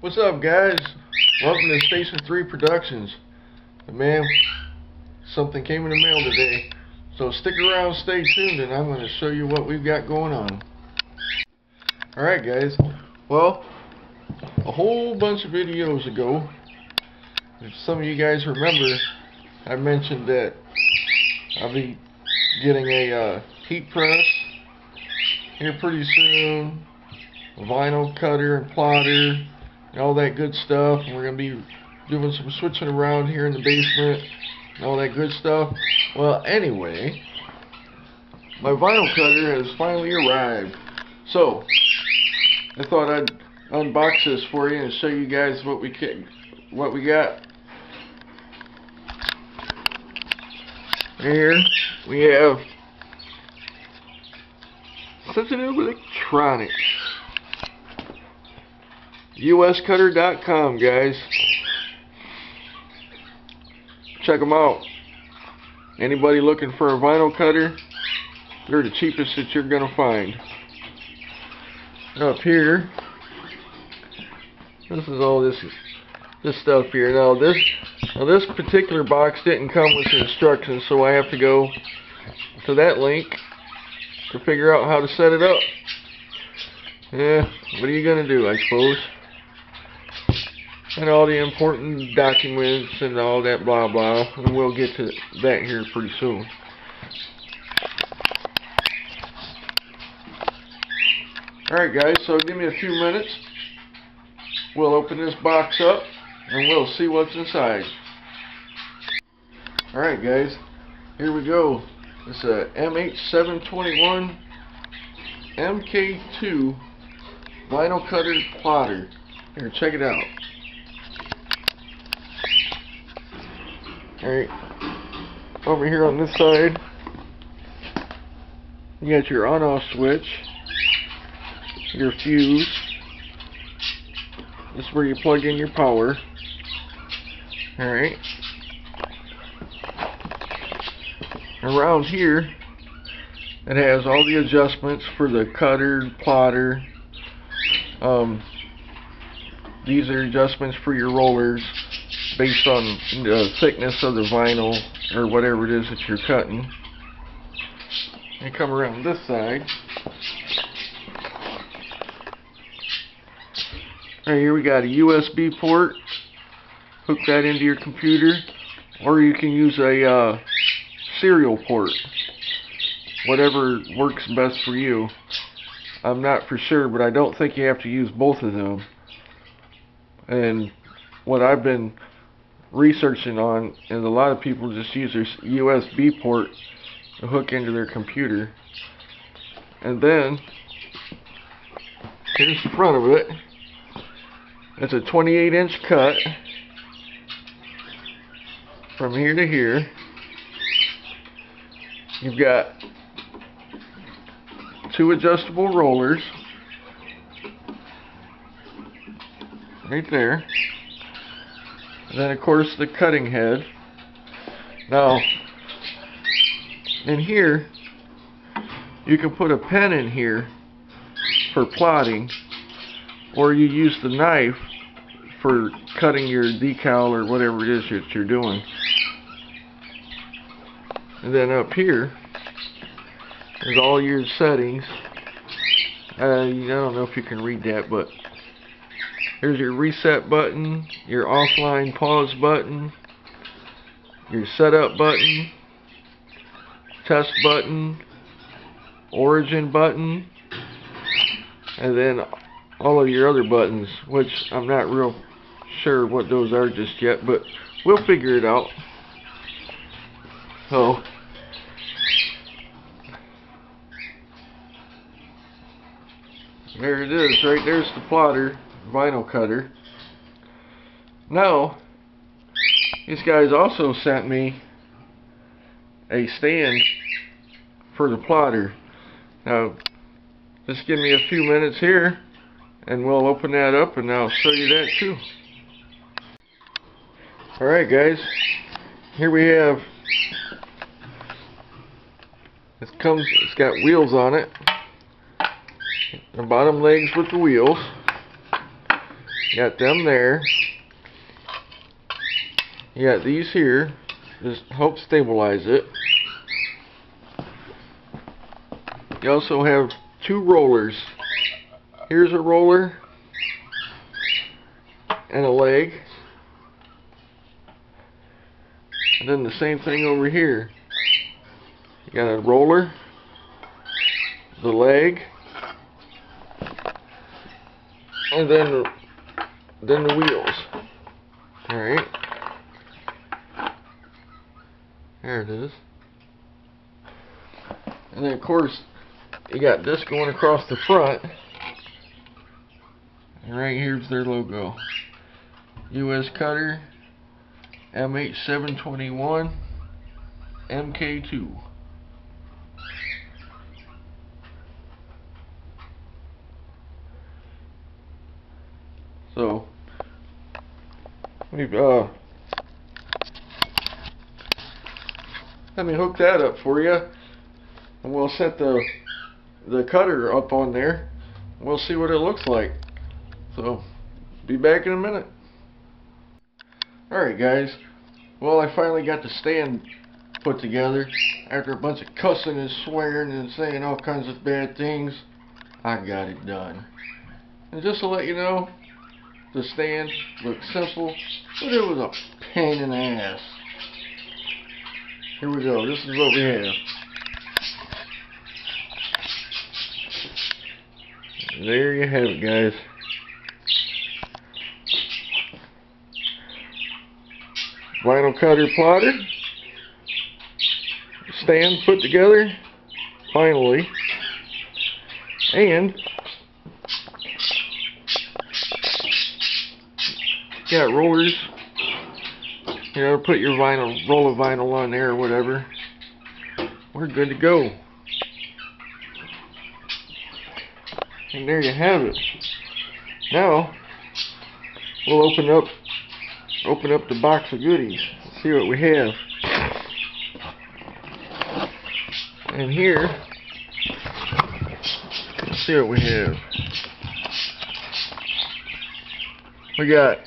What's up, guys? Welcome to Station 3 Productions. Man, something came in the mail today. So stick around, stay tuned, and I'm going to show you what we've got going on. Alright, guys. Well, a whole bunch of videos ago, if some of you guys remember, I mentioned that I'll be getting a heat press here pretty soon, a vinyl cutter and plotter, and all that good stuff. And we're going to be doing some switching around here in the basement and all that good stuff. Well, anyway, my vinyl cutter has finally arrived. So, I thought I'd unbox this for you and show you guys what we got. Here we have sensitive electronics. uscutter.com, guys. Check them out. Anybody looking for a vinyl cutter, they're the cheapest that you're gonna find. Up here, this is all this stuff here. Now this particular box didn't come with instructions, so I have to go to that link to figure out how to set it up. Yeah, what are you gonna do, I suppose? And all the important documents and all that blah blah, and we'll get to that here pretty soon. Alright, guys, so give me a few minutes. We'll open this box up and we'll see what's inside. Alright, guys, here we go. This is a MH721 MK2 vinyl cutter plotter. Here, check it out. Alright, over here on this side, you got your on-off switch, your fuse. This is where you plug in your power. Alright. Around here, it has all the adjustments for the cutter, plotter. These are adjustments for your rollers based on the thickness of the vinyl or whatever it is that you're cutting. And come around this side. Right here we got a USB port. Hook that into your computer, or you can use a serial port. Whatever works best for you. I'm not for sure, but I don't think you have to use both of them. And what I've been researching on is a lot of people just use their USB port to hook into their computer. And then here's the front of it. It's a 28-inch cut from here to here. You've got two adjustable rollers right there. And then, of course, the cutting head. Now, in here, you can put a pen in here for plotting, or you use the knife for cutting your decal or whatever it is that you're doing. And then up here is all your settings. I don't know if you can read that, but here's your reset button, your offline pause button, your setup button, test button, origin button, and then all of your other buttons, which I'm not real sure what those are just yet, but we'll figure it out. So, there it is, right there's the plotter, vinyl cutter. Now, these guys also sent me a stand for the plotter. Now, just give me a few minutes here and we'll open that up and I'll show you that too. Alright, guys, here we have, it's got wheels on it, the bottom legs with the wheels. Got them there. You got these here. Just help stabilize it. You also have two rollers. Here's a roller and a leg. And then the same thing over here. You got a roller, the leg, and then the wheels. Alright. There it is. And then of course you got this going across the front. And right here's their logo. US Cutter MH721 MK2. So we've let me hook that up for you, and we'll set the cutter up on there. We'll see what it looks like. So be back in a minute. Alright guys, well, I finally got the stand put together after a bunch of cussing and swearing and saying all kinds of bad things. I got it done. And just to let you know, the stand looked simple, but it was a pain in the ass. Here we go, this is what we have. There you have it, guys. Vinyl cutter plotter, stand put together, finally, and got rollers, you know, put your vinyl, roll of vinyl on there or whatever. We're good to go. And there you have it. Now, we'll open up the box of goodies, see what we have. And here, let's see what we have. We got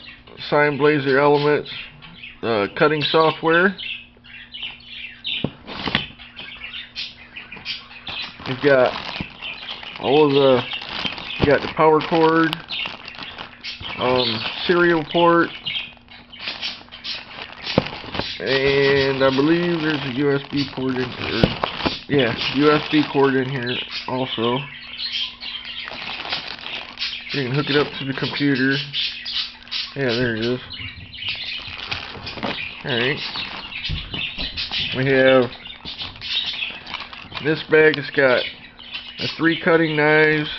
Sign Blazer Elements cutting software. We've got all of you got the power cord, serial port, and I believe there's a USB port in here. Yeah, USB cord in here also. You can hook it up to the computer. Yeah, there it is. Alright. We have this bag. It's got 3 cutting knives.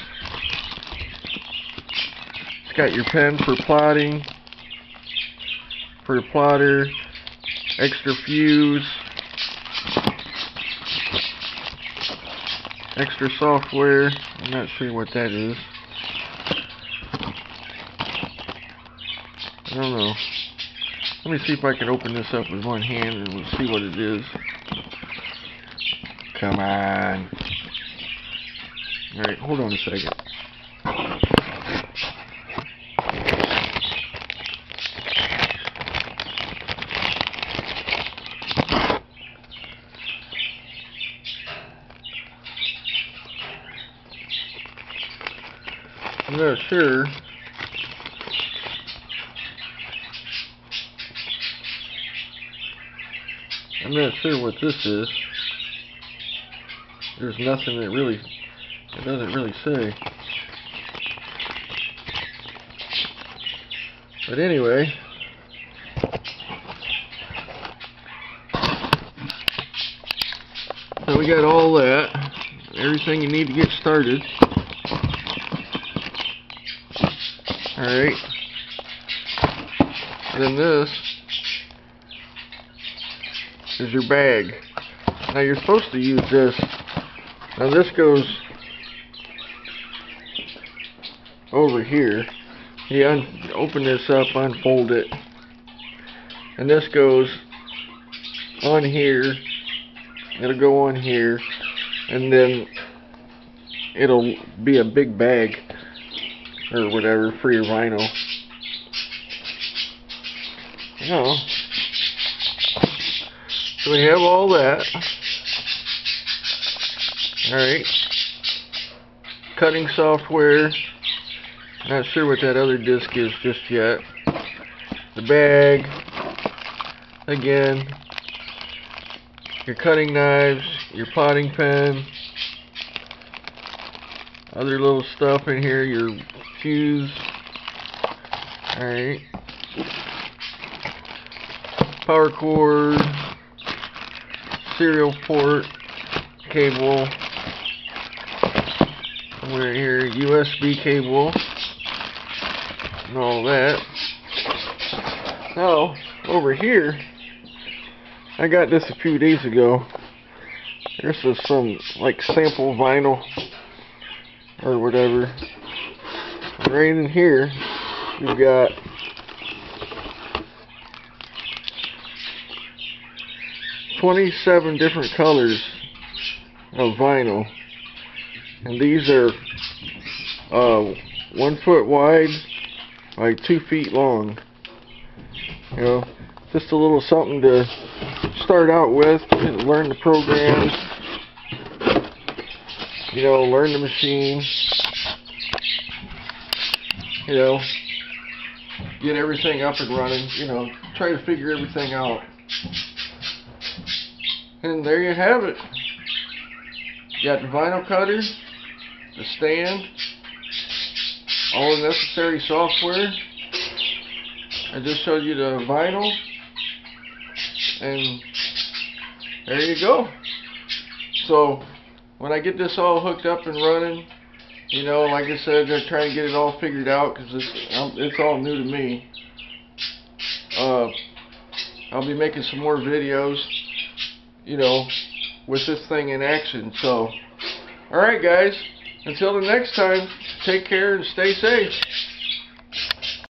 It's got your pen for plotting, for the plotter, extra fuse, extra software. I'm not sure what that is. I don't know. Let me see if I can open this up with one hand and we'll see what it is. Come on. Alright, hold on a second. I'm not sure. I'm not sure what this is. There's nothing that really, it doesn't really say. But anyway, so we got all that, everything you need to get started. Alright, and then this is your bag. Now you're supposed to use this. Now this goes over here. You open this up, unfold it, and this goes on here. It'll go on here, and then it'll be a big bag or whatever for your vinyl. you know. So we have all that. Alright. Cutting software. Not sure what that other disc is just yet. The bag. Again. Your cutting knives. Your potting pen. Other little stuff in here. Your fuse. Alright. Power cord. Serial port. Cable. Over here, USB cable. And all that. Now, over here, I got this a few days ago. This is some, like, sample vinyl. Or whatever. Right in here, we've got $27 different colors of vinyl, and these are 1 foot wide by 2 feet long. You know, just a little something to start out with, learn the programs, you know, learn the machine, you know, get everything up and running, you know, try to figure everything out. And there you have it. You got the vinyl cutter, the stand, all the necessary software. I just showed you the vinyl, and there you go. So when I get this all hooked up and running, you know, like I said, I'm trying to get it all figured out because it's all new to me. I'll be making some more videos, you know, with this thing in action. So, alright guys, until the next time, take care and stay safe.